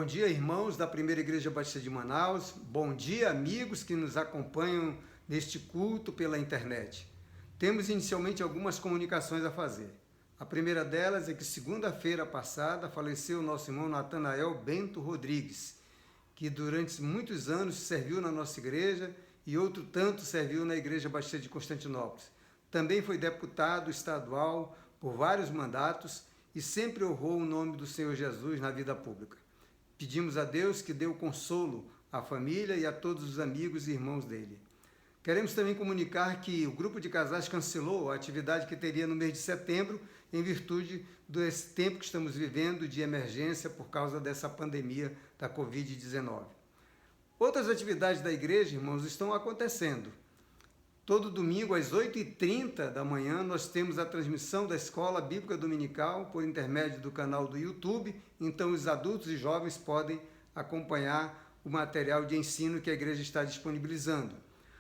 Bom dia, irmãos da Primeira Igreja Batista de Manaus. Bom dia, amigos que nos acompanham neste culto pela internet. Temos inicialmente algumas comunicações a fazer. A primeira delas é que segunda-feira passada faleceu o nosso irmão Natanael Bento Rodrigues, que durante muitos anos serviu na nossa igreja e outro tanto serviu na Igreja Batista de Constantinópolis. Também foi deputado estadual por vários mandatos e sempre honrou o nome do Senhor Jesus na vida pública. Pedimos a Deus que dê o consolo à família e a todos os amigos e irmãos dele. Queremos também comunicar que o grupo de casais cancelou a atividade que teria no mês de setembro, em virtude desse tempo que estamos vivendo de emergência por causa dessa pandemia da Covid-19. Outras atividades da igreja, irmãos, estão acontecendo. Todo domingo, às 8h30 da manhã, nós temos a transmissão da Escola Bíblica Dominical por intermédio do canal do YouTube. Então, os adultos e jovens podem acompanhar o material de ensino que a igreja está disponibilizando.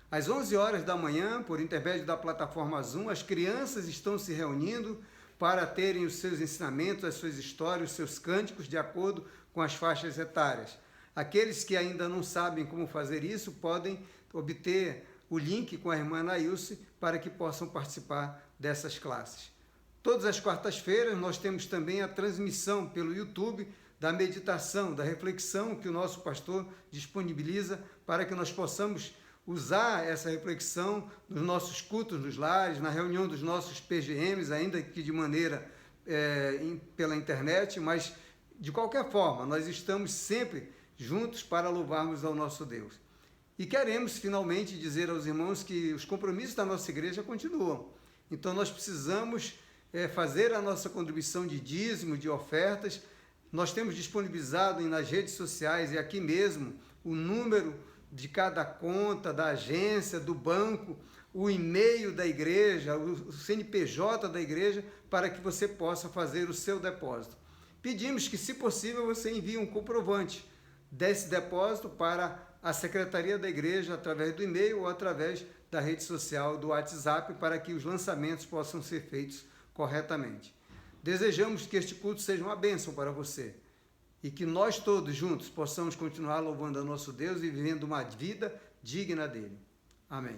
Às 11 horas da manhã, por intermédio da plataforma Zoom, as crianças estão se reunindo para terem os seus ensinamentos, as suas histórias, os seus cânticos de acordo com as faixas etárias. Aqueles que ainda não sabem como fazer isso podem obter o link com a irmã Anailce para que possam participar dessas classes. Todas as quartas-feiras nós temos também a transmissão pelo YouTube da meditação, da reflexão que o nosso pastor disponibiliza para que nós possamos usar essa reflexão nos nossos cultos nos lares, na reunião dos nossos PGMs, ainda que de maneira pela internet, mas de qualquer forma nós estamos sempre juntos para louvarmos ao nosso Deus. E queremos finalmente dizer aos irmãos que os compromissos da nossa igreja continuam. Então nós precisamos fazer a nossa contribuição de dízimo, de ofertas. Nós temos disponibilizado nas redes sociais e aqui mesmo o número de cada conta, da agência, do banco, o e-mail da igreja, o CNPJ da igreja, para que você possa fazer o seu depósito. Pedimos que, se possível, você envie um comprovante desse depósito para a secretaria da igreja, através do e-mail ou através da rede social, do WhatsApp, para que os lançamentos possam ser feitos corretamente. Desejamos que este culto seja uma bênção para você e que nós todos juntos possamos continuar louvando a nosso Deus e vivendo uma vida digna dele. Amém.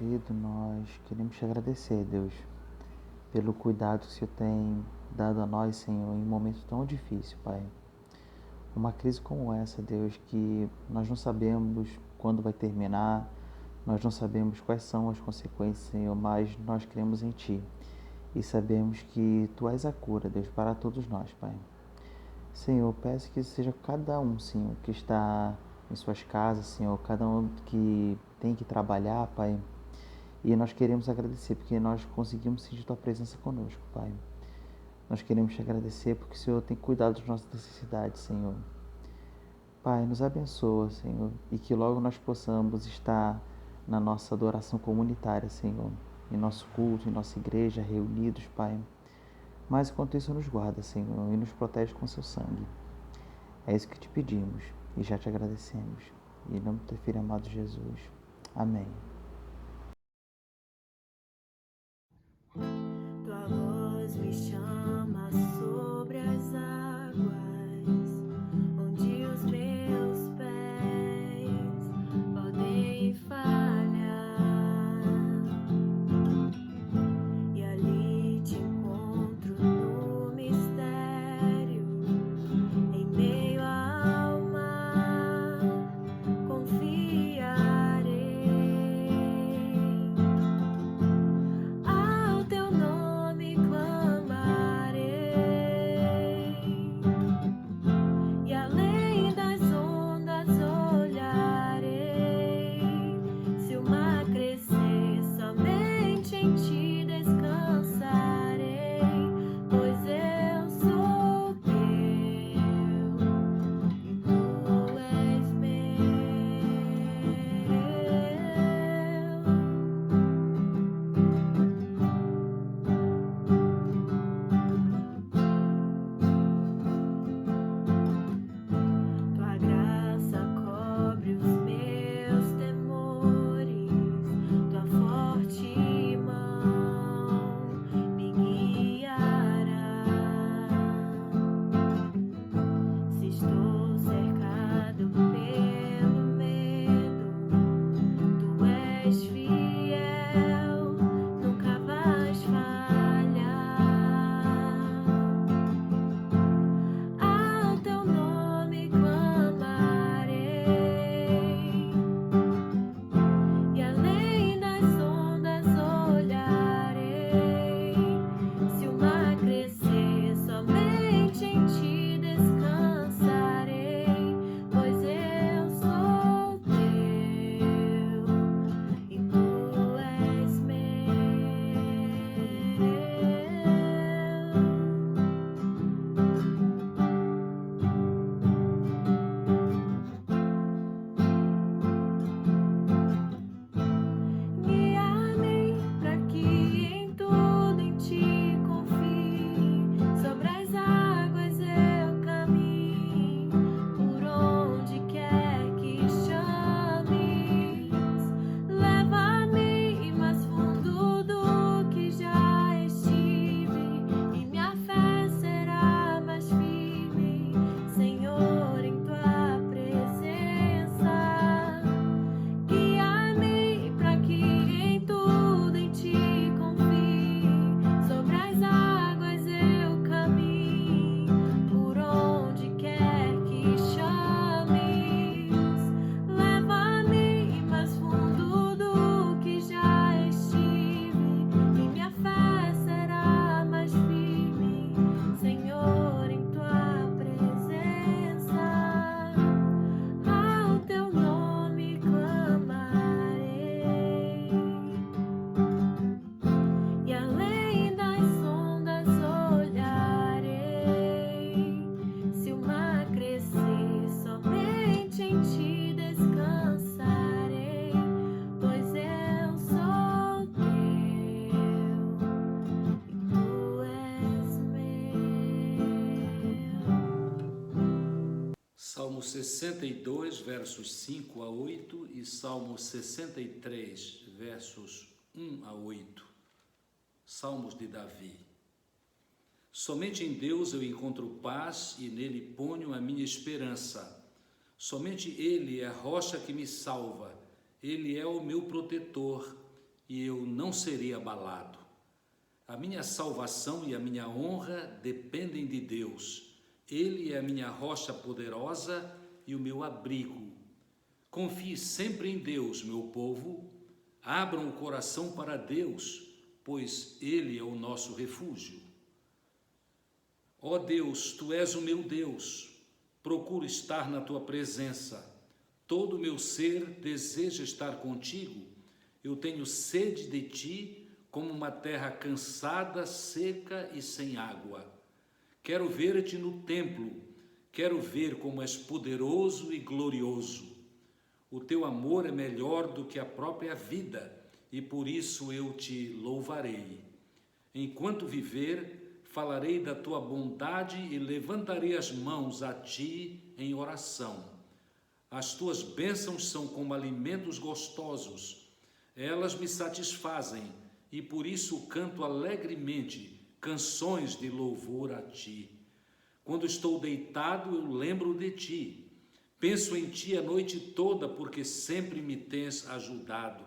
querido, nós queremos te agradecer, Deus, pelo cuidado que o Senhor tem dado a nós, Senhor, em um momento tão difícil, Pai. Uma crise como essa, Deus, que nós não sabemos quando vai terminar, nós não sabemos quais são as consequências, Senhor, mas nós cremos em Ti e sabemos que Tu és a cura, Deus, para todos nós, Pai. Senhor, peço que seja cada um, Senhor, que está em suas casas, Senhor, cada um que tem que trabalhar, Pai. E nós queremos agradecer porque nós conseguimos sentir Tua presença conosco, Pai. Nós queremos te agradecer porque o Senhor tem cuidado das nossas necessidades, Senhor. Pai, nos abençoa, Senhor, e que logo nós possamos estar na nossa adoração comunitária, Senhor, em nosso culto, em nossa igreja, reunidos, Pai. Mas enquanto isso, nos guarda, Senhor, e nos protege com seu sangue. É isso que te pedimos e já te agradecemos. Em nome do teu Filho amado Jesus. Amém. Tua voz me chama sobre as águas, onde os meus pés podem falhar. E ali te encontro no mistério, em meio ao mar, confiarei. Ao teu nome clamarei, e além das ondas olharei. Se o mar crescer, somente em ti descansarei, pois eu sou teu e tu és meu. Tua graça cobre os meus temores, tua forte mão me guiará. Se estou cercado pelo medo, tu és fiel, nunca vais falhar. Ao teu nome clamarei, e além das ondas olharei. Se o mar crescer, somente em ti descansarei, pois eu sou teu e tu és meu. Guia-me para que em tudo em ti confie, sobre as águas eu caminho, por onde quer que chames. Leva-me mais fundo do que já estive, e minha fé será mais firme, Senhor, em tua presença. Guia-me para que em tudo em ti confie, sobre as águas eu caminho, por onde quer que chames. Leva-me mais fundo do que já estive, e minha fé será mais firme, Senhor, em tua presença. Ao teu nome clamarei, e além das ondas olharei. Se o mar crescer, somente em ti descansarei, pois eu sou teu e tu és meu. Salmo 62, versos 5 a 8 e Salmo 63, versos 1 a 8. Salmos de Davi. Somente em Deus eu encontro paz e nele ponho a minha esperança. Somente Ele é a rocha que me salva. Ele é o meu protetor. e eu não serei abalado. A minha salvação e a minha honra dependem de Deus. Ele é a minha rocha poderosa e o meu abrigo. Confie sempre em Deus, meu povo. Abram o coração para Deus, pois Ele é o nosso refúgio. Ó Deus, Tu és o meu Deus. Procuro estar na Tua presença. Todo o meu ser deseja estar contigo. Eu tenho sede de Ti, como uma terra cansada, seca e sem água. Quero ver-te no templo, quero ver como és poderoso e glorioso. O teu amor é melhor do que a própria vida, e por isso eu te louvarei. Enquanto viver, falarei da tua bondade e levantarei as mãos a ti em oração. As tuas bênçãos são como alimentos gostosos, elas me satisfazem, e por isso canto alegremente canções de louvor a ti. Quando estou deitado, eu lembro de ti. Penso em ti a noite toda, porque sempre me tens ajudado.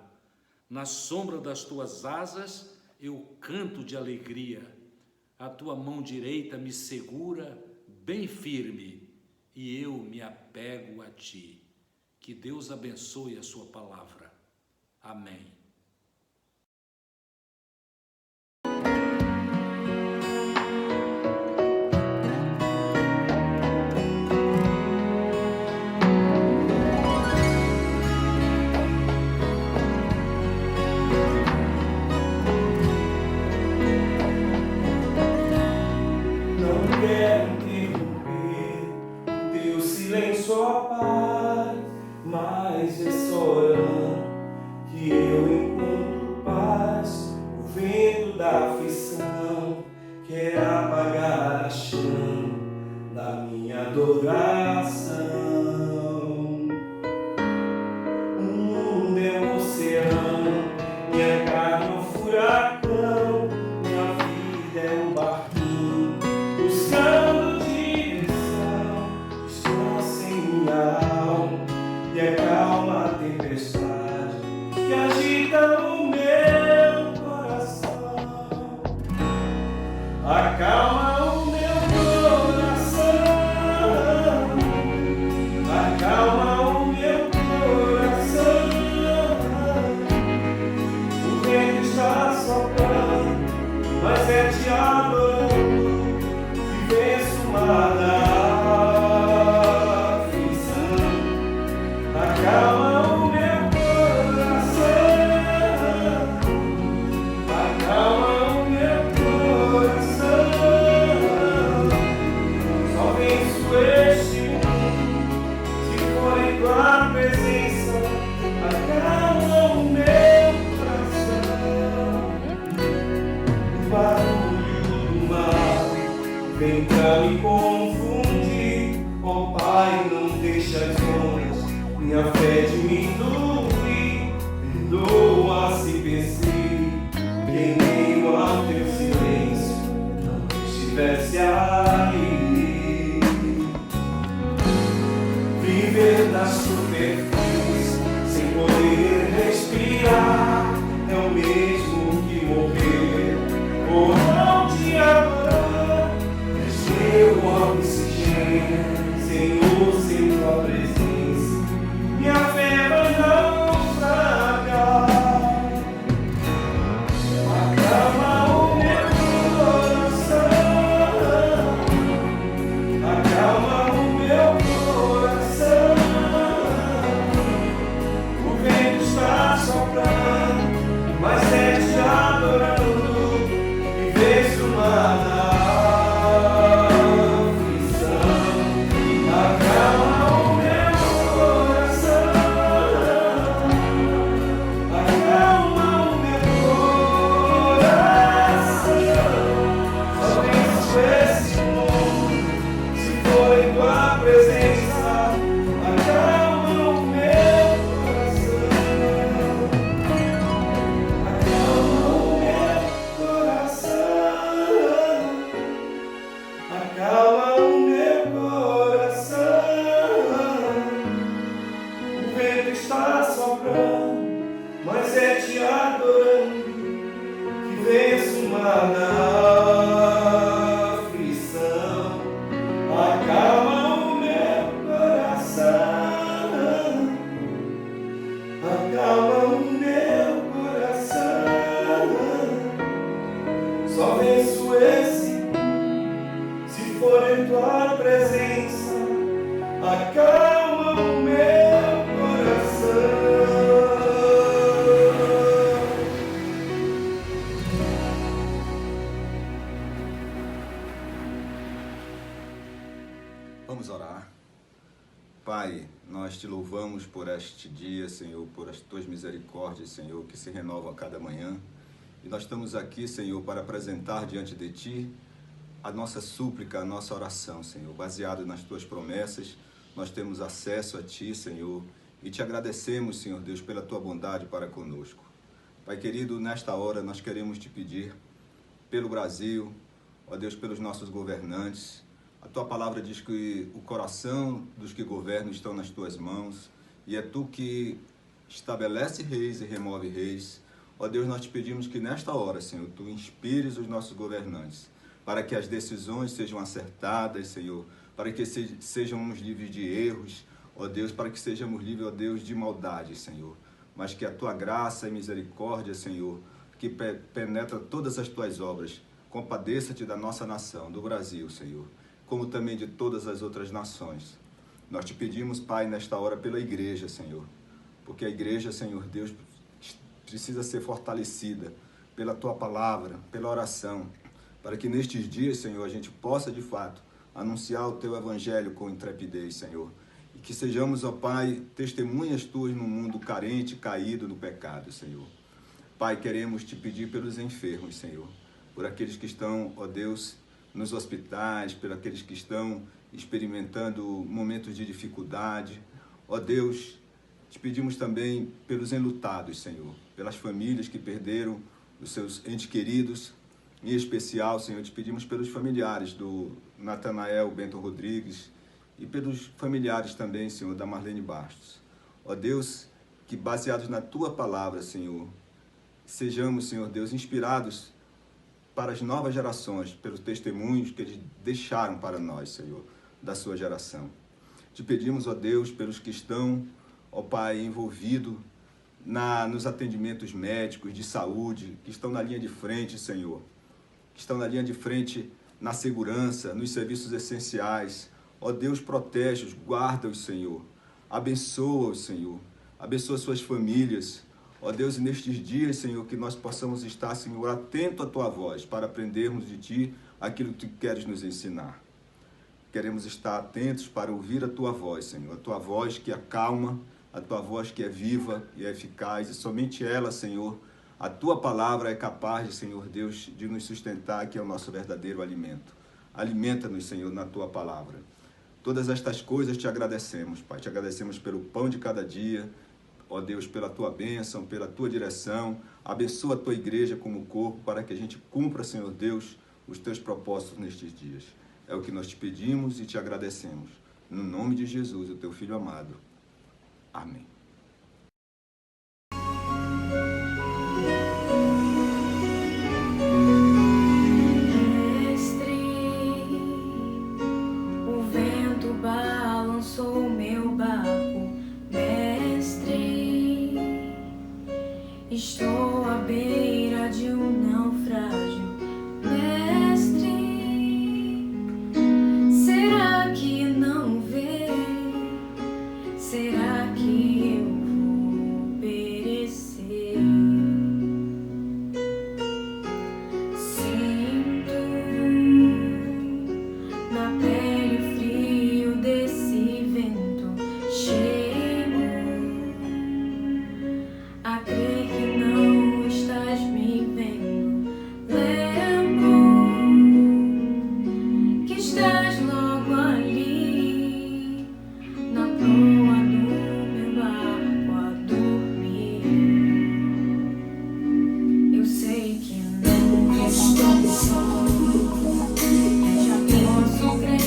Na sombra das tuas asas, eu canto de alegria. A tua mão direita me segura bem firme, e eu me apego a ti. Que Deus abençoe a sua palavra. Amém. Só paz, mas é só orando que eu encontro paz. O vento da aflição quer apagar a chama da minha adoração. O mundo é um oceano, minha carne é um furacão, minha vida é um barquinho buscando direção. Estou sem minha alma e acalma a tempestade que agita o meu coração. Acalma o meu coração, acalma o meu coração. O vento está soprando, mas é te adorando que venço o mar da acalma o meu coração, acalma o meu coração. Só venço este mundo se for em tua presença. Acalma o meu coração. O barulho do mar vem pra me confundir. Ó Pai, não deixa as ondas minha fé diminui, perdoa se pensei que em meio ao teu silêncio não estivesse aí. Viver nas superfícies sem poder respirar é o mesmo que morrer por não te amar. És meu oxigênio, Senhor, sem tua presença minha fé vai naufragar. Acalma o meu coração, acalma o meu coração. O vento está soprando, mas é te adorando e vejo o mar da está soprando, mas é te adorando for em tua presença, acalma o meu coração. Vamos orar. Pai, nós te louvamos por este dia, Senhor, por as tuas misericórdias, Senhor, que se renovam a cada manhã. E nós estamos aqui, Senhor, para apresentar diante de ti a nossa súplica, a nossa oração, Senhor. Baseado nas tuas promessas, nós temos acesso a ti, Senhor, e te agradecemos, Senhor Deus, pela tua bondade para conosco. Pai querido, nesta hora nós queremos te pedir pelo Brasil, ó Deus, pelos nossos governantes. A tua palavra diz que o coração dos que governam estão nas tuas mãos, e é tu que estabelece reis e remove reis. Ó Deus, nós te pedimos que nesta hora, Senhor, tu inspires os nossos governantes, para que as decisões sejam acertadas, Senhor, para que sejamos livres de erros, ó Deus, para que sejamos livres, ó Deus, de maldade, Senhor. Mas que a tua graça e misericórdia, Senhor, que penetra todas as tuas obras, compadeça-te da nossa nação, do Brasil, Senhor, como também de todas as outras nações. Nós te pedimos, Pai, nesta hora pela igreja, Senhor, porque a igreja, Senhor Deus, precisa ser fortalecida pela tua palavra, pela oração, para que nestes dias, Senhor, a gente possa, de fato, anunciar o teu evangelho com intrepidez, Senhor, e que sejamos, ó Pai, testemunhas tuas no mundo carente, caído no pecado, Senhor. Pai, queremos te pedir pelos enfermos, Senhor, por aqueles que estão, ó Deus, nos hospitais, por aqueles que estão experimentando momentos de dificuldade. Ó Deus, te pedimos também pelos enlutados, Senhor, pelas famílias que perderam os seus entes queridos. Em especial, Senhor, te pedimos pelos familiares do Natanael Bento Rodrigues e pelos familiares também, Senhor, da Marlene Bastos. Ó Deus, que baseados na tua palavra, Senhor, sejamos, Senhor Deus, inspirados para as novas gerações, pelos testemunhos que eles deixaram para nós, Senhor, da sua geração. Te pedimos, ó Deus, pelos que estão, ó Pai, envolvidos nos atendimentos médicos, de saúde, que estão na linha de frente, Senhor, que estão na linha de frente na segurança, nos serviços essenciais. Ó Deus, protege-os, guarda-os, Senhor, abençoa-os, Senhor, abençoa suas famílias. Ó Deus, e nestes dias, Senhor, que nós possamos estar, Senhor, atento à tua voz, para aprendermos de ti aquilo que tu queres nos ensinar. Queremos estar atentos para ouvir a tua voz, Senhor, a tua voz que acalma, a tua voz que é viva e é eficaz, e somente ela, Senhor, a tua palavra é capaz, Senhor Deus, de nos sustentar, que é o nosso verdadeiro alimento. Alimenta-nos, Senhor, na tua palavra. Todas estas coisas te agradecemos, Pai, te agradecemos pelo pão de cada dia, ó Deus, pela tua bênção, pela tua direção. Abençoa a tua igreja como corpo, para que a gente cumpra, Senhor Deus, os teus propósitos nestes dias. É o que nós te pedimos e te agradecemos. No nome de Jesus, o teu Filho amado. Amém. Mestre, o vento balançou meu barco. Mestre, estou à beira de um naufrágio. Mestre, será que não vê? Será que eu vou perecer? Sinto na pele o frio desse vento. Chego a crer que não estás me vendo. Lembro que estás logo ali, na proa do meu barco a dormir. Eu sei que não estou só, já posso crer.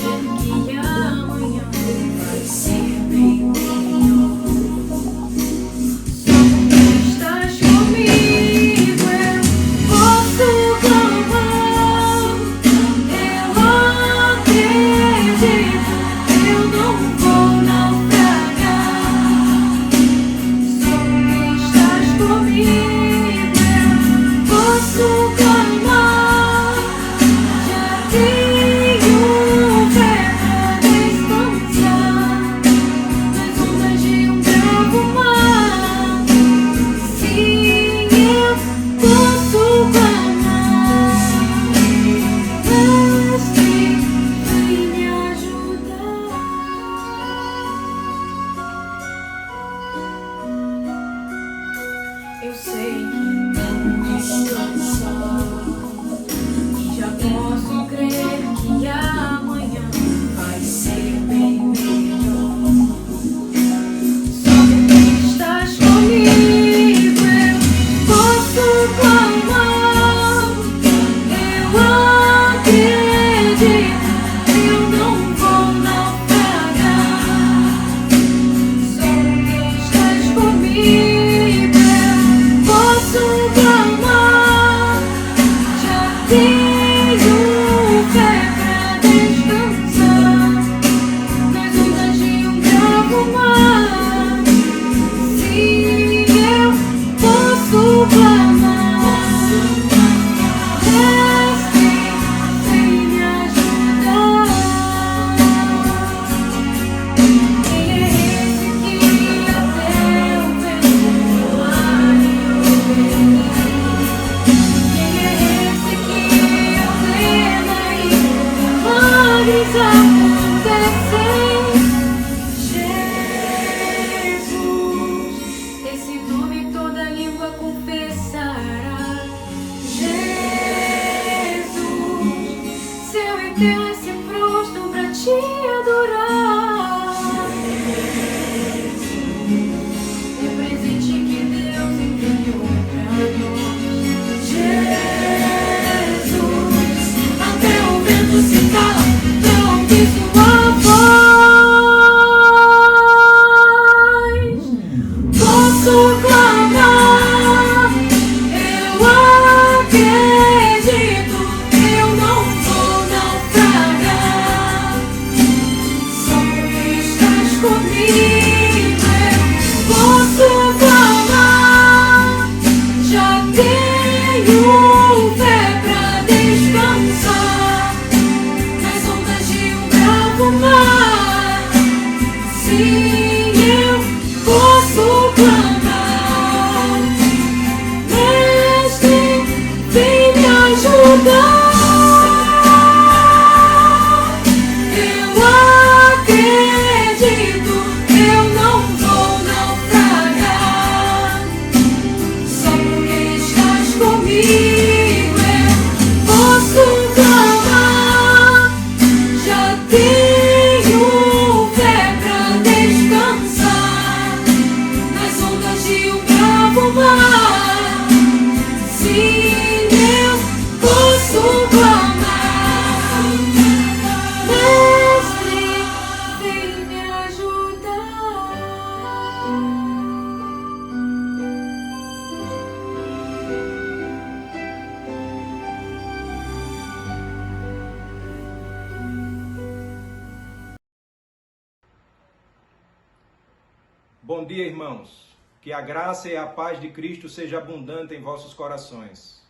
Bom dia, irmãos. Que a graça e a paz de Cristo seja abundante em vossos corações.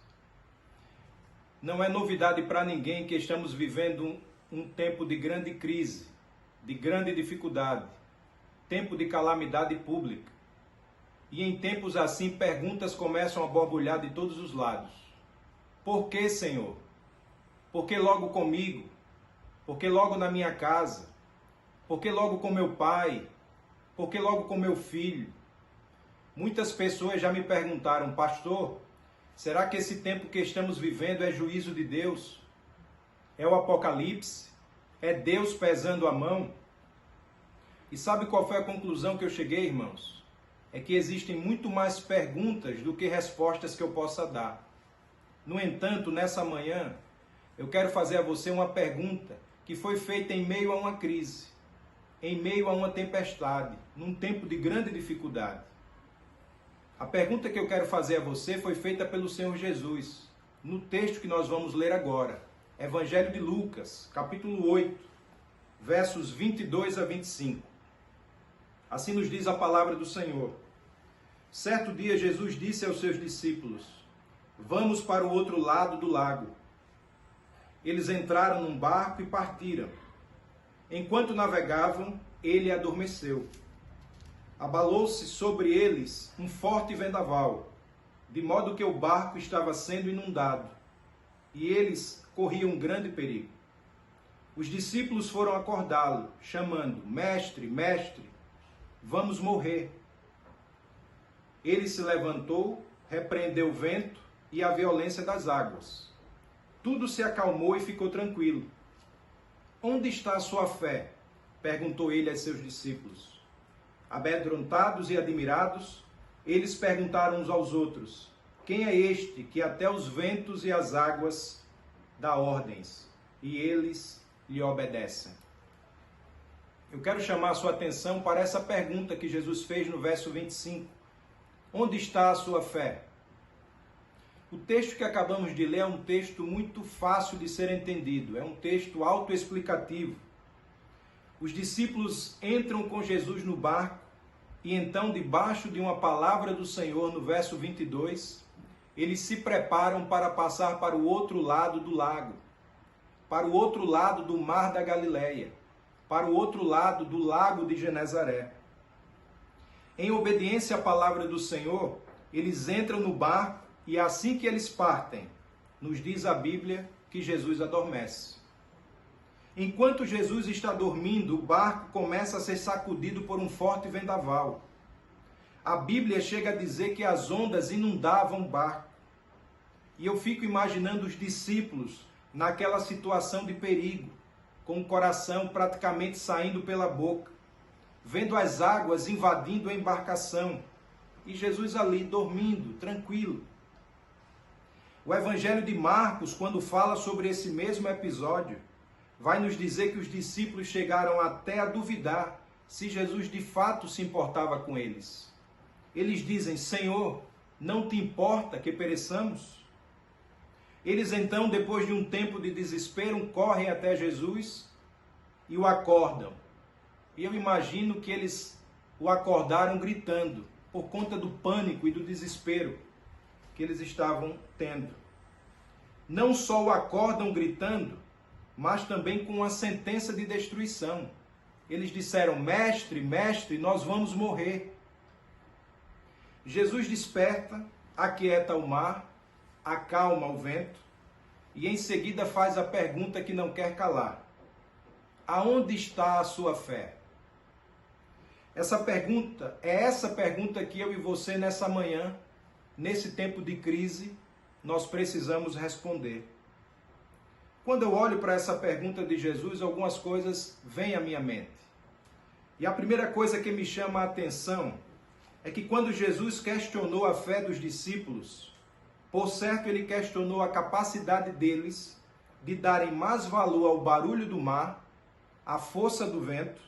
Não é novidade para ninguém que estamos vivendo um tempo de grande crise, de grande dificuldade, tempo de calamidade pública. E em tempos assim, perguntas começam a borbulhar de todos os lados. Por que, Senhor? Por que logo comigo? Por que logo na minha casa? Por que logo com meu pai? Por que logo com meu filho? Muitas pessoas já me perguntaram, pastor, será que esse tempo que estamos vivendo é juízo de Deus? É o Apocalipse? É Deus pesando a mão? E sabe qual foi a conclusão que eu cheguei, irmãos? É que existem muito mais perguntas do que respostas que eu possa dar. No entanto, nessa manhã, eu quero fazer a você uma pergunta que foi feita em meio a uma crise, em meio a uma tempestade, num tempo de grande dificuldade. A pergunta que eu quero fazer a você foi feita pelo Senhor Jesus, no texto que nós vamos ler agora, Evangelho de Lucas, capítulo 8, versos 22 a 25. Assim nos diz a palavra do Senhor. Certo dia Jesus disse aos seus discípulos, vamos para o outro lado do lago. Eles entraram num barco e partiram. Enquanto navegavam, ele adormeceu. Abalou-se sobre eles um forte vendaval, de modo que o barco estava sendo inundado, e eles corriam grande perigo. Os discípulos foram acordá-lo, chamando, Mestre, Mestre, vamos morrer. Ele se levantou, repreendeu o vento e a violência das águas. Tudo se acalmou e ficou tranquilo. Onde está a sua fé? Perguntou ele a seus discípulos. Amedrontados e admirados, eles perguntaram uns aos outros, quem é este que até os ventos e as águas dá ordens, e eles lhe obedecem? Eu quero chamar a sua atenção para essa pergunta que Jesus fez no verso 25. Onde está a sua fé? O texto que acabamos de ler é um texto muito fácil de ser entendido, é um texto autoexplicativo. Os discípulos entram com Jesus no barco e então, debaixo de uma palavra do Senhor, no verso 22, eles se preparam para passar para o outro lado do lago, para o outro lado do mar da Galileia, para o outro lado do lago de Genezaré. Em obediência à palavra do Senhor, eles entram no barco e assim que eles partem, nos diz a Bíblia que Jesus adormece. Enquanto Jesus está dormindo, o barco começa a ser sacudido por um forte vendaval. A Bíblia chega a dizer que as ondas inundavam o barco. E eu fico imaginando os discípulos naquela situação de perigo, com o coração praticamente saindo pela boca, vendo as águas invadindo a embarcação e Jesus ali dormindo, tranquilo. O Evangelho de Marcos, quando fala sobre esse mesmo episódio, vai nos dizer que os discípulos chegaram até a duvidar se Jesus de fato se importava com eles. Eles dizem: Senhor, não te importa que pereçamos? Eles então, depois de um tempo de desespero, correm até Jesus e o acordam. E eu imagino que eles o acordaram gritando, por conta do pânico e do desespero que eles estavam tendo. Não só o acordam gritando, mas também com uma sentença de destruição. Eles disseram: Mestre, mestre, nós vamos morrer. Jesus desperta, aquieta o mar, acalma o vento e em seguida faz a pergunta que não quer calar: aonde está a sua fé? Essa pergunta que eu e você nessa manhã, nesse tempo de crise, nós precisamos responder. Quando eu olho para essa pergunta de Jesus, algumas coisas vêm à minha mente. E a primeira coisa que me chama a atenção é que quando Jesus questionou a fé dos discípulos, por certo ele questionou a capacidade deles de darem mais valor ao barulho do mar, à força do vento,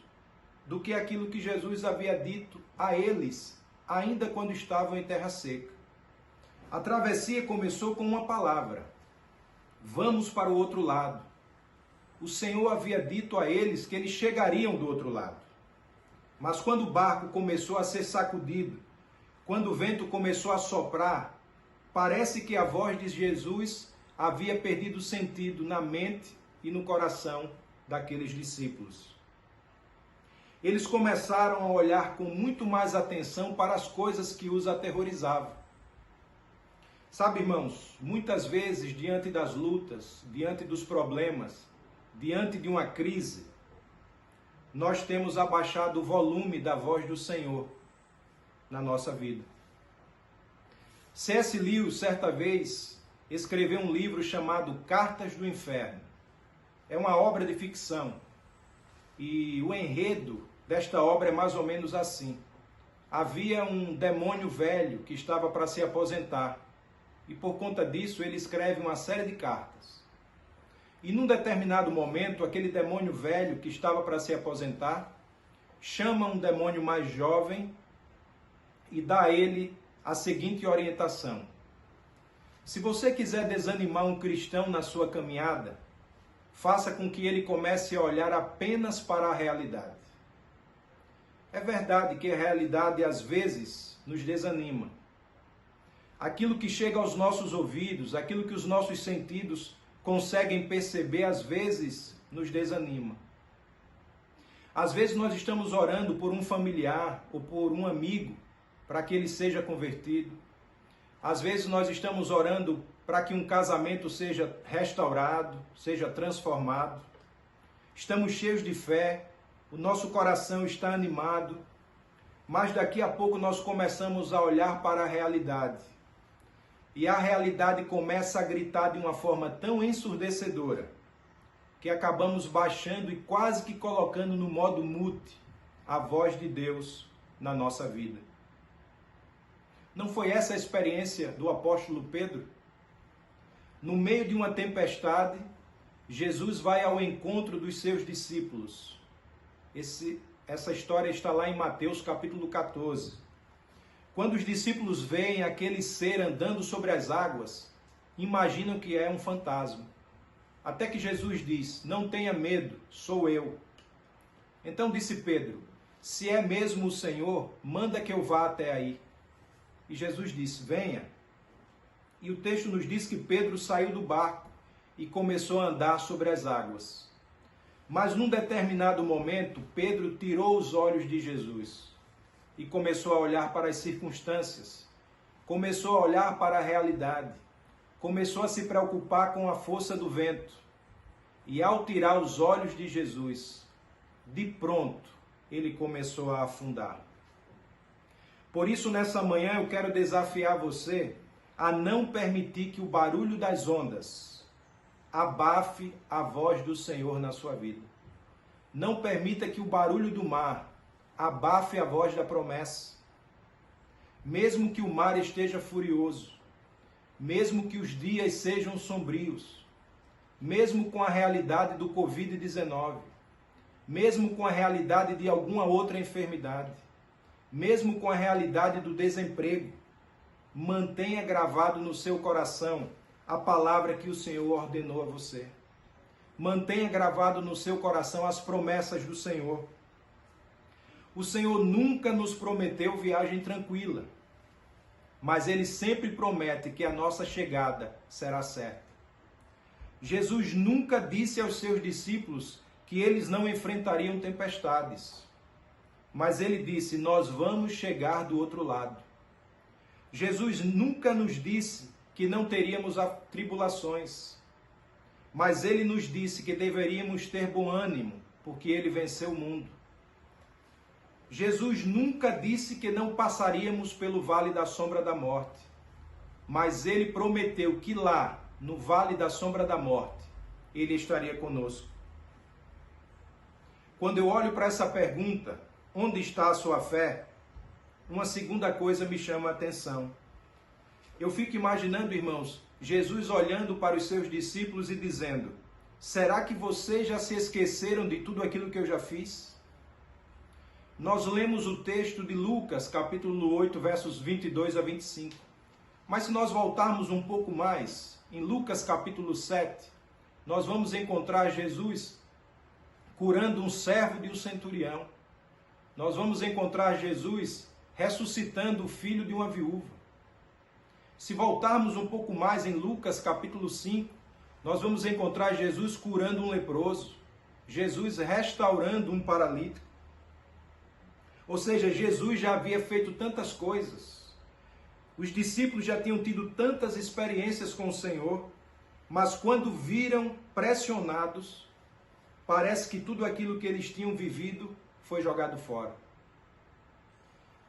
do que aquilo que Jesus havia dito a eles, ainda quando estavam em terra seca. A travessia começou com uma palavra: vamos para o outro lado. O Senhor havia dito a eles que eles chegariam do outro lado. Mas quando o barco começou a ser sacudido, quando o vento começou a soprar, parece que a voz de Jesus havia perdido sentido na mente e no coração daqueles discípulos. Eles começaram a olhar com muito mais atenção para as coisas que os aterrorizavam. Sabe, irmãos, muitas vezes, diante das lutas, diante dos problemas, diante de uma crise, nós temos abaixado o volume da voz do Senhor na nossa vida. C.S. Lewis, certa vez, escreveu um livro chamado Cartas do Inferno. É uma obra de ficção. E o enredo desta obra é mais ou menos assim. Havia um demônio velho que estava para se aposentar. E por conta disso ele escreve uma série de cartas. E num determinado momento, aquele demônio velho que estava para se aposentar, chama um demônio mais jovem e dá a ele a seguinte orientação: se você quiser desanimar um cristão na sua caminhada, faça com que ele comece a olhar apenas para a realidade. É verdade que a realidade às vezes nos desanima. Aquilo que chega aos nossos ouvidos, aquilo que os nossos sentidos conseguem perceber, às vezes nos desanima. Às vezes nós estamos orando por um familiar ou por um amigo para que ele seja convertido. Às vezes nós estamos orando para que um casamento seja restaurado, seja transformado. Estamos cheios de fé, o nosso coração está animado, mas daqui a pouco nós começamos a olhar para a realidade. E a realidade começa a gritar de uma forma tão ensurdecedora que acabamos baixando e quase que colocando no modo mute a voz de Deus na nossa vida. Não foi essa a experiência do apóstolo Pedro? No meio de uma tempestade, Jesus vai ao encontro dos seus discípulos. Essa história está lá em Mateus capítulo 14. Quando os discípulos veem aquele ser andando sobre as águas, imaginam que é um fantasma. Até que Jesus diz: não tenha medo, sou eu. Então disse Pedro: se é mesmo o Senhor, manda que eu vá até aí. E Jesus disse: venha. E o texto nos diz que Pedro saiu do barco e começou a andar sobre as águas. Mas num determinado momento, Pedro tirou os olhos de Jesus e começou a olhar para as circunstâncias, começou a olhar para a realidade, começou a se preocupar com a força do vento. E ao tirar os olhos de Jesus, de pronto, ele começou a afundar. Por isso, nessa manhã, eu quero desafiar você a não permitir que o barulho das ondas abafe a voz do Senhor na sua vida. Não permita que o barulho do mar abafe a voz da promessa. Mesmo que o mar esteja furioso, mesmo que os dias sejam sombrios, mesmo com a realidade do Covid-19, mesmo com a realidade de alguma outra enfermidade, mesmo com a realidade do desemprego, mantenha gravado no seu coração a palavra que o Senhor ordenou a você. Mantenha gravado no seu coração as promessas do Senhor. O Senhor nunca nos prometeu viagem tranquila, mas Ele sempre promete que a nossa chegada será certa. Jesus nunca disse aos seus discípulos que eles não enfrentariam tempestades, mas Ele disse: nós vamos chegar do outro lado. Jesus nunca nos disse que não teríamos tribulações, mas Ele nos disse que deveríamos ter bom ânimo, porque Ele venceu o mundo. Jesus nunca disse que não passaríamos pelo vale da sombra da morte, mas Ele prometeu que lá, no vale da sombra da morte, Ele estaria conosco. Quando eu olho para essa pergunta, onde está a sua fé? Uma segunda coisa me chama a atenção. Eu fico imaginando, irmãos, Jesus olhando para os seus discípulos e dizendo: será que vocês já se esqueceram de tudo aquilo que eu já fiz? Nós lemos o texto de Lucas, capítulo 8, versos 22 a 25. Mas se nós voltarmos um pouco mais, em Lucas capítulo 7, nós vamos encontrar Jesus curando um servo de um centurião. Nós vamos encontrar Jesus ressuscitando o filho de uma viúva. Se voltarmos um pouco mais em Lucas capítulo 5, nós vamos encontrar Jesus curando um leproso, Jesus restaurando um paralítico. Ou seja, Jesus já havia feito tantas coisas. Os discípulos já tinham tido tantas experiências com o Senhor, mas quando viram pressionados, parece que tudo aquilo que eles tinham vivido foi jogado fora.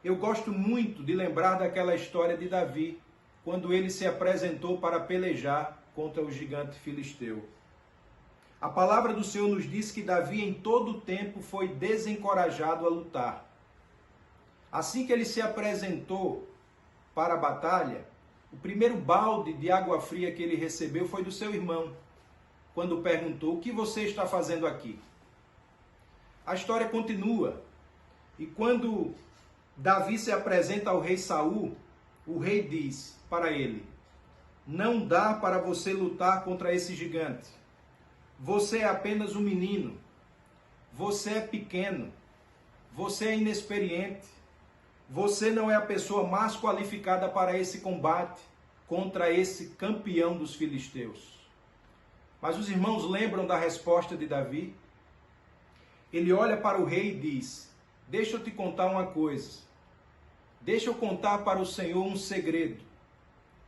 Eu gosto muito de lembrar daquela história de Davi, quando ele se apresentou para pelejar contra o gigante filisteu. A palavra do Senhor nos diz que Davi em todo o tempo foi desencorajado a lutar. Assim que ele se apresentou para a batalha, o primeiro balde de água fria que ele recebeu foi do seu irmão, quando perguntou: o que você está fazendo aqui? A história continua, e quando Davi se apresenta ao rei Saul, o rei diz para ele: não dá para você lutar contra esse gigante. Você é apenas um menino, você é pequeno, você é inexperiente, você não é a pessoa mais qualificada para esse combate contra esse campeão dos filisteus. Mas os irmãos lembram da resposta de Davi? Ele olha para o rei e diz: deixa eu te contar uma coisa. Deixa eu contar para o Senhor um segredo.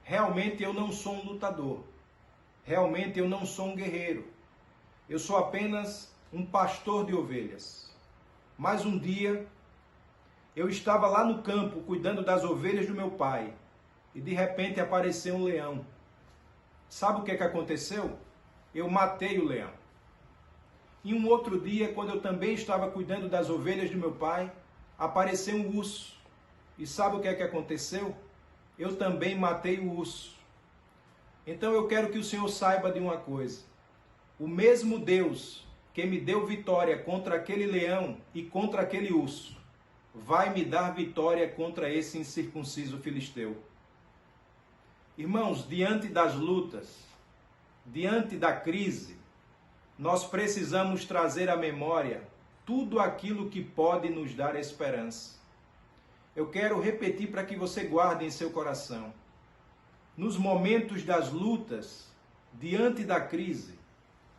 Realmente eu não sou um lutador. Realmente eu não sou um guerreiro. Eu sou apenas um pastor de ovelhas. Mas um dia eu estava lá no campo cuidando das ovelhas do meu pai e de repente apareceu um leão. Sabe o que aconteceu? Eu matei o leão. E um outro dia, quando eu também estava cuidando das ovelhas do meu pai, apareceu um urso. E sabe o que aconteceu? Eu também matei o urso. Então eu quero que o Senhor saiba de uma coisa. O mesmo Deus que me deu vitória contra aquele leão e contra aquele urso, vai me dar vitória contra esse incircunciso filisteu. Irmãos, diante das lutas, diante da crise, nós precisamos trazer à memória tudo aquilo que pode nos dar esperança. Eu quero repetir para que você guarde em seu coração. Nos momentos das lutas, diante da crise,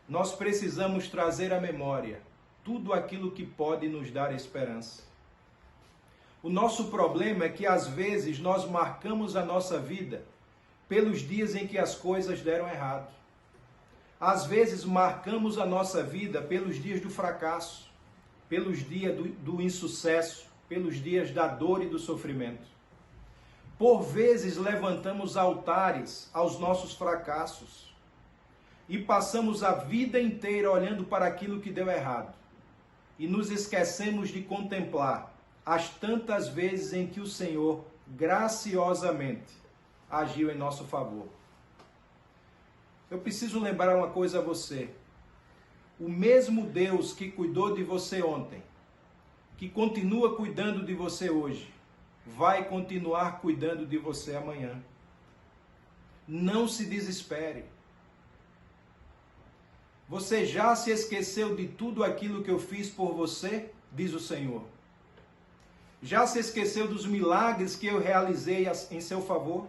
nós precisamos trazer à memória tudo aquilo que pode nos dar esperança. O nosso problema é que às vezes nós marcamos a nossa vida pelos dias em que as coisas deram errado. Às vezes marcamos a nossa vida pelos dias do fracasso, pelos dias do insucesso, pelos dias da dor e do sofrimento. Por vezes levantamos altares aos nossos fracassos e passamos a vida inteira olhando para aquilo que deu errado e nos esquecemos de contemplar as tantas vezes em que o Senhor graciosamente agiu em nosso favor. Eu preciso lembrar uma coisa a você. O mesmo Deus que cuidou de você ontem, que continua cuidando de você hoje, vai continuar cuidando de você amanhã. Não se desespere. Você já se esqueceu de tudo aquilo que eu fiz por você? Diz o Senhor. Já se esqueceu dos milagres que eu realizei em seu favor?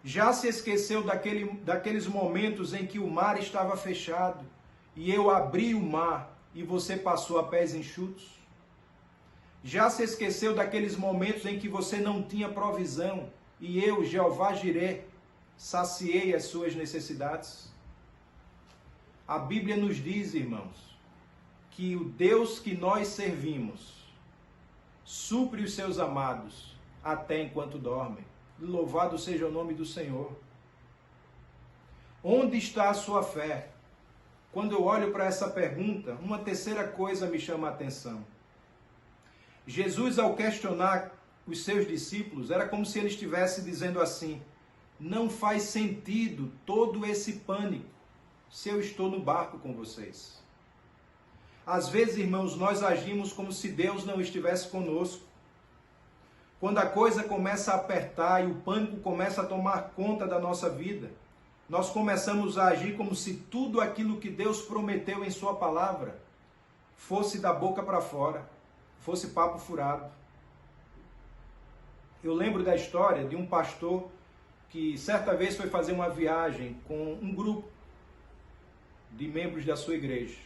Já se esqueceu daqueles momentos em que o mar estava fechado e eu abri o mar e você passou a pés enxutos? Já se esqueceu daqueles momentos em que você não tinha provisão e eu, Jeová Jireh, saciei as suas necessidades? A Bíblia nos diz, irmãos, que o Deus que nós servimos supre os seus amados até enquanto dormem. Louvado seja o nome do Senhor. Onde está a sua fé? Quando eu olho para essa pergunta, uma terceira coisa me chama a atenção. Jesus, ao questionar os seus discípulos, era como se ele estivesse dizendo assim: não faz sentido todo esse pânico se eu estou no barco com vocês. Às vezes, irmãos, nós agimos como se Deus não estivesse conosco. Quando a coisa começa a apertar e o pânico começa a tomar conta da nossa vida, nós começamos a agir como se tudo aquilo que Deus prometeu em sua palavra fosse da boca para fora, fosse papo furado. Eu lembro da história de um pastor que certa vez foi fazer uma viagem com um grupo de membros da sua igreja.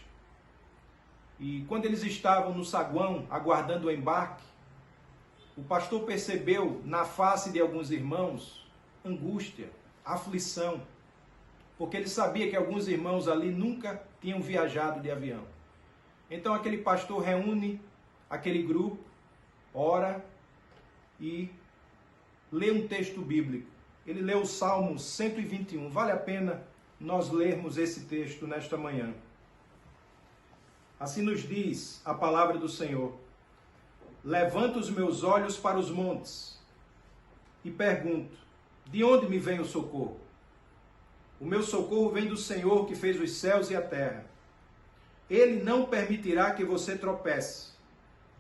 E quando eles estavam no saguão aguardando o embarque, o pastor percebeu na face de alguns irmãos angústia, aflição, porque ele sabia que alguns irmãos ali nunca tinham viajado de avião. Então aquele pastor reúne aquele grupo, ora e lê um texto bíblico. Ele lê o Salmo 121. Vale a pena nós lermos esse texto nesta manhã. Assim nos diz a palavra do Senhor: levanto os meus olhos para os montes e pergunto, de onde me vem o socorro? O meu socorro vem do Senhor que fez os céus e a terra. Ele não permitirá que você tropece.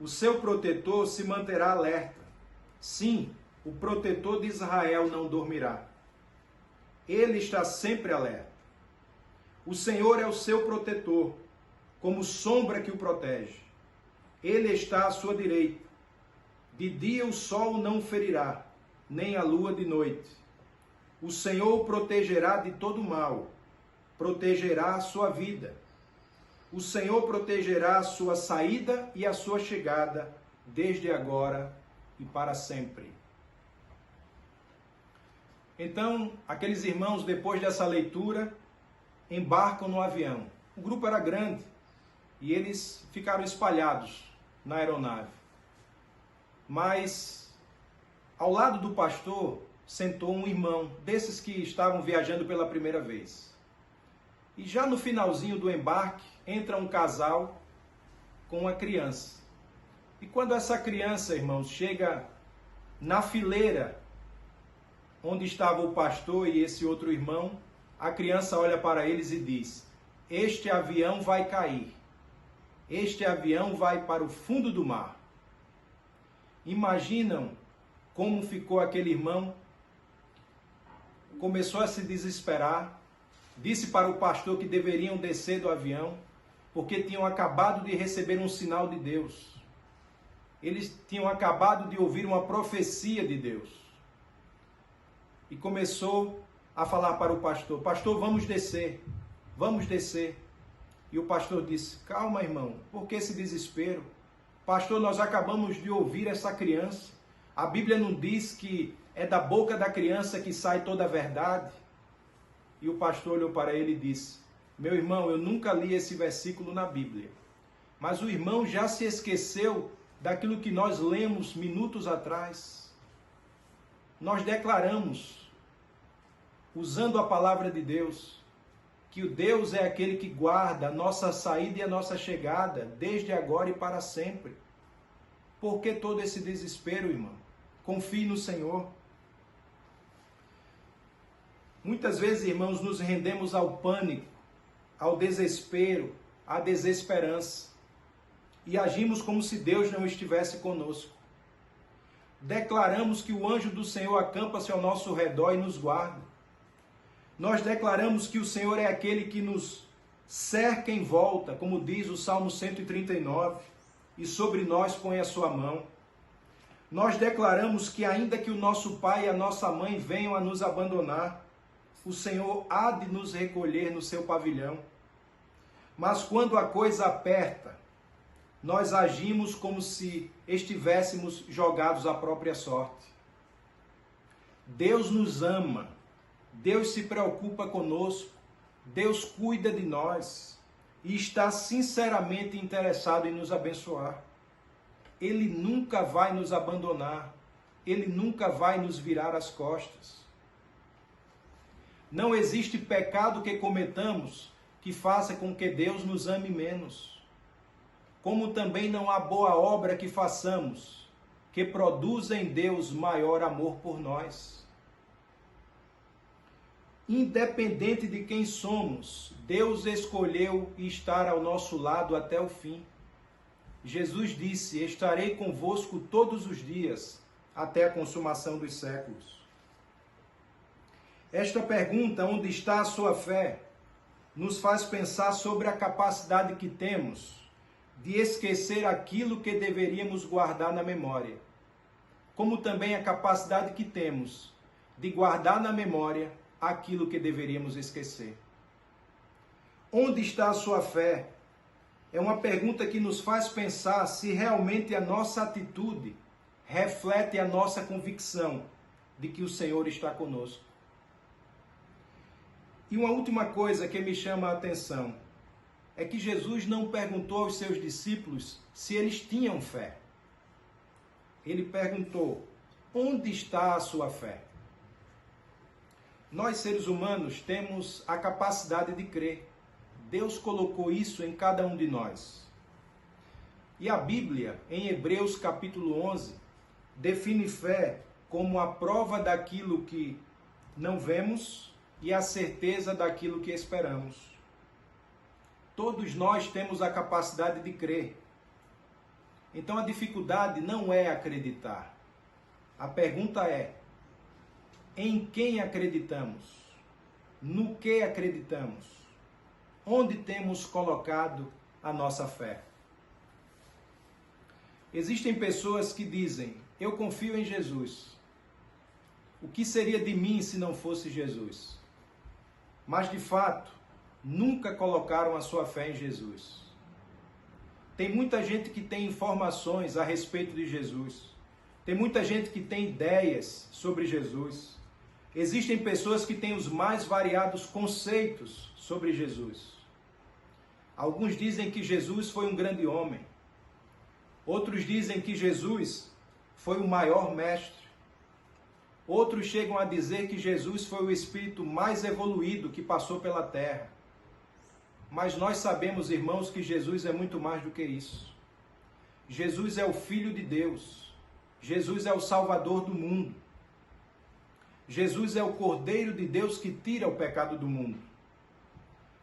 O seu protetor se manterá alerta. Sim, o protetor de Israel não dormirá. Ele está sempre alerta. O Senhor é o seu protetor, como sombra que o protege. Ele está à sua direita. De dia o sol não o ferirá, nem a lua de noite. O Senhor o protegerá de todo mal, protegerá a sua vida. O Senhor protegerá a sua saída e a sua chegada, desde agora e para sempre. Então, aqueles irmãos, depois dessa leitura, embarcam no avião. O grupo era grande e eles ficaram espalhados na aeronave. Mas, ao lado do pastor, sentou um irmão, desses que estavam viajando pela primeira vez. E já no finalzinho do embarque, entra um casal com uma criança. E quando essa criança, irmãos, chega na fileira onde estava o pastor e esse outro irmão, a criança olha para eles e diz: este avião vai cair. Este avião vai para o fundo do mar. Imaginam como ficou aquele irmão? Começou a se desesperar, disse para o pastor que deveriam descer do avião, porque tinham acabado de receber um sinal de Deus. Eles tinham acabado de ouvir uma profecia de Deus. E começou a falar para o pastor: pastor, vamos descer, vamos descer. E o pastor disse: calma, irmão, por que esse desespero? Pastor, nós acabamos de ouvir essa criança. A Bíblia não diz que é da boca da criança que sai toda a verdade? E o pastor olhou para ele e disse: meu irmão, eu nunca li esse versículo na Bíblia. Mas o irmão já se esqueceu daquilo que nós lemos minutos atrás. Nós declaramos, usando a palavra de Deus, que o Deus é aquele que guarda a nossa saída e a nossa chegada, desde agora e para sempre. Por que todo esse desespero, irmão? Confie no Senhor. Muitas vezes, irmãos, nos rendemos ao pânico, ao desespero, à desesperança, e agimos como se Deus não estivesse conosco. Declaramos que o anjo do Senhor acampa-se ao nosso redor e nos guarda. Nós declaramos que o Senhor é aquele que nos cerca em volta, como diz o Salmo 139, e sobre nós põe a sua mão. Nós declaramos que ainda que o nosso pai e a nossa mãe venham a nos abandonar, o Senhor há de nos recolher no seu pavilhão. Mas quando a coisa aperta, nós agimos como se estivéssemos jogados à própria sorte. Deus nos ama, Deus se preocupa conosco, Deus cuida de nós e está sinceramente interessado em nos abençoar. Ele nunca vai nos abandonar, Ele nunca vai nos virar as costas. Não existe pecado que cometamos que faça com que Deus nos ame menos. Como também não há boa obra que façamos que produza em Deus maior amor por nós. Independente de quem somos, Deus escolheu estar ao nosso lado até o fim. Jesus disse: estarei convosco todos os dias, até a consumação dos séculos. Esta pergunta, onde está a sua fé, nos faz pensar sobre a capacidade que temos de esquecer aquilo que deveríamos guardar na memória, como também a capacidade que temos de guardar na memória aquilo que deveríamos esquecer. Onde está a sua fé? É uma pergunta que nos faz pensar se realmente a nossa atitude reflete a nossa convicção de que o Senhor está conosco. E uma última coisa que me chama a atenção é que Jesus não perguntou aos seus discípulos se eles tinham fé. Ele perguntou: onde está a sua fé? Nós, seres humanos, temos a capacidade de crer. Deus colocou isso em cada um de nós. E a Bíblia, em Hebreus capítulo 11, define fé como a prova daquilo que não vemos e a certeza daquilo que esperamos. Todos nós temos a capacidade de crer. Então a dificuldade não é acreditar. A pergunta é: em quem acreditamos? No que acreditamos? Onde temos colocado a nossa fé? Existem pessoas que dizem: eu confio em Jesus. O que seria de mim se não fosse Jesus? Mas de fato, nunca colocaram a sua fé em Jesus. Tem muita gente que tem informações a respeito de Jesus. Tem muita gente que tem ideias sobre Jesus. Existem pessoas que têm os mais variados conceitos sobre Jesus. Alguns dizem que Jesus foi um grande homem. Outros dizem que Jesus foi o maior mestre. Outros chegam a dizer que Jesus foi o espírito mais evoluído que passou pela terra. Mas nós sabemos, irmãos, que Jesus é muito mais do que isso. Jesus é o Filho de Deus. Jesus é o Salvador do mundo. Jesus é o Cordeiro de Deus que tira o pecado do mundo.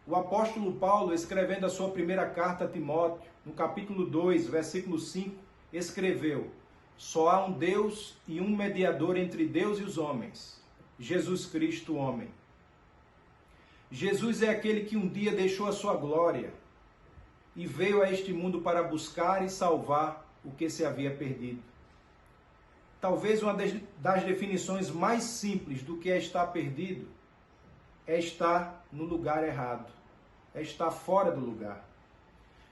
O apóstolo Paulo, escrevendo a sua primeira carta a Timóteo, no capítulo 2, versículo 5, escreveu: só há um Deus e um mediador entre Deus e os homens, Jesus Cristo, homem. Jesus é aquele que um dia deixou a sua glória e veio a este mundo para buscar e salvar o que se havia perdido. Talvez uma das definições mais simples do que é estar perdido é estar no lugar errado, é estar fora do lugar.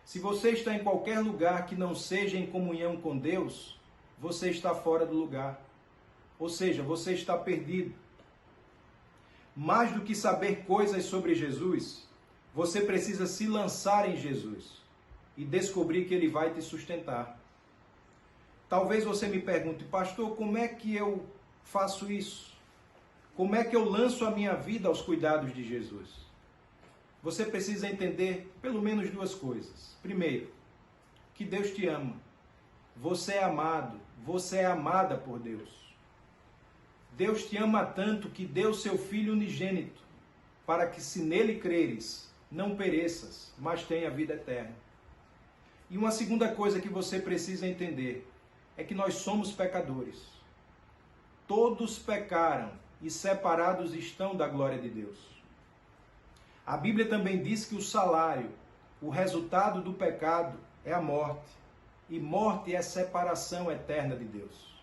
Se você está em qualquer lugar que não seja em comunhão com Deus, você está fora do lugar. Ou seja, você está perdido. Mais do que saber coisas sobre Jesus, você precisa se lançar em Jesus e descobrir que Ele vai te sustentar. Talvez você me pergunte, pastor, como é que eu faço isso? Como é que eu lanço a minha vida aos cuidados de Jesus? Você precisa entender pelo menos duas coisas. Primeiro, que Deus te ama. Você é amado, você é amada por Deus. Deus te ama tanto que deu seu Filho unigênito, para que se nele creres, não pereças, mas tenha vida eterna. E uma segunda coisa que você precisa entender é que nós somos pecadores. Todos pecaram e separados estão da glória de Deus. A Bíblia também diz que o salário, o resultado do pecado, é a morte. E morte é separação eterna de Deus.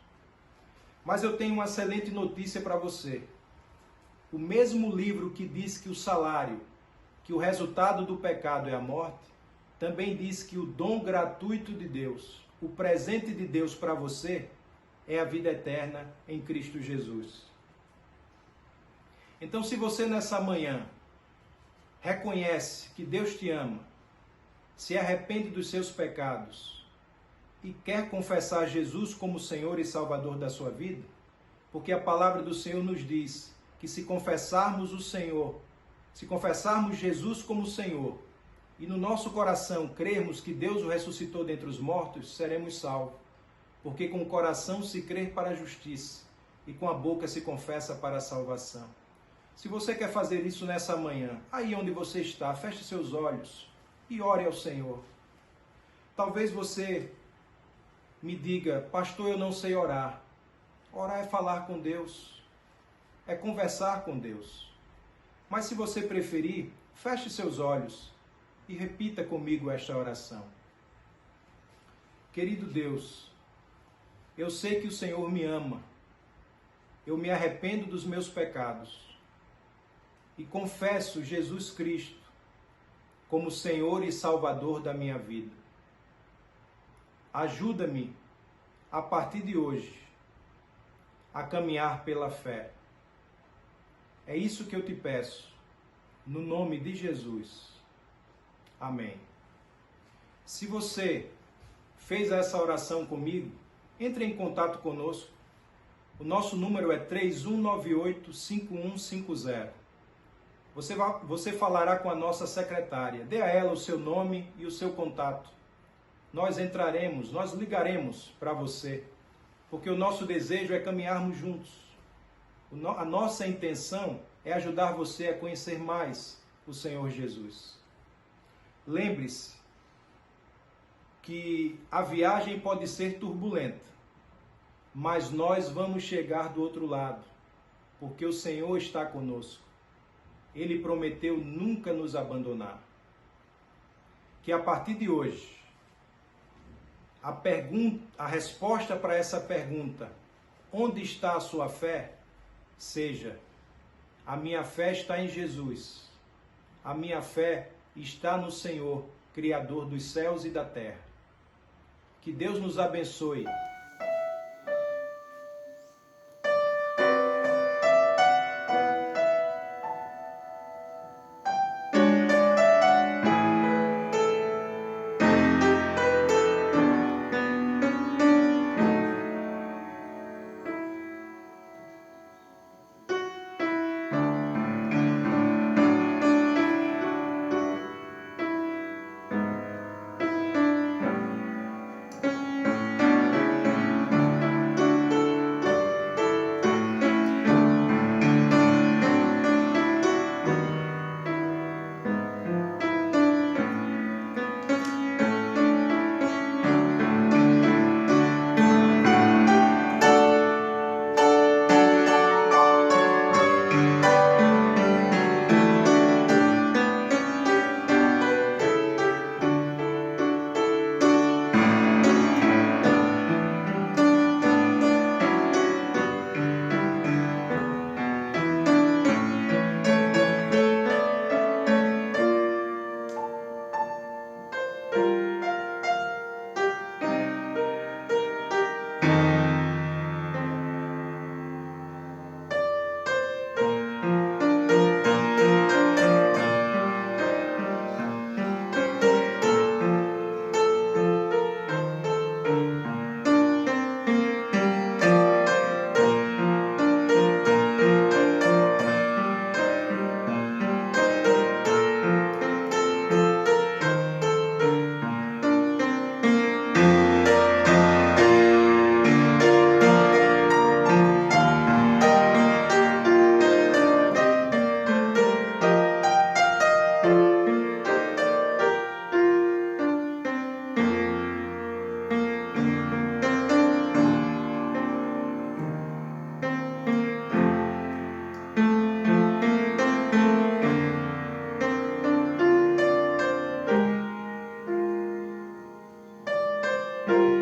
Mas eu tenho uma excelente notícia para você. O mesmo livro que diz que o salário, que o resultado do pecado é a morte, também diz que o dom gratuito de Deus, o presente de Deus para você, é a vida eterna em Cristo Jesus. Então, se você nessa manhã reconhece que Deus te ama, se arrepende dos seus pecados e quer confessar Jesus como Senhor e Salvador da sua vida, porque a palavra do Senhor nos diz que se confessarmos o Senhor, se confessarmos Jesus como Senhor e no nosso coração crermos que Deus o ressuscitou dentre os mortos, seremos salvos. Porque com o coração se crê para a justiça e com a boca se confessa para a salvação. Se você quer fazer isso nessa manhã, aí onde você está, feche seus olhos e ore ao Senhor. Talvez você me diga, pastor, eu não sei orar. Orar é falar com Deus, é conversar com Deus. Mas se você preferir, feche seus olhos e repita comigo esta oração. Querido Deus, eu sei que o Senhor me ama. Eu me arrependo dos meus pecados e confesso Jesus Cristo como Senhor e Salvador da minha vida. Ajuda-me, a partir de hoje, a caminhar pela fé. É isso que eu te peço, no nome de Jesus. Amém. Se você fez essa oração comigo, entre em contato conosco. O nosso número é 3198-5150. Você falará com a nossa secretária. Dê a ela o seu nome e o seu contato. Nós ligaremos para você, porque o nosso desejo é caminharmos juntos. A nossa intenção é ajudar você a conhecer mais o Senhor Jesus. Lembre-se que a viagem pode ser turbulenta, mas nós vamos chegar do outro lado, porque o Senhor está conosco. Ele prometeu nunca nos abandonar. Que a partir de hoje, a resposta para essa pergunta, onde está a sua fé, seja, a minha fé está em Jesus, a minha fé está no Senhor, Criador dos céus e da terra. Que Deus nos abençoe. Senhor.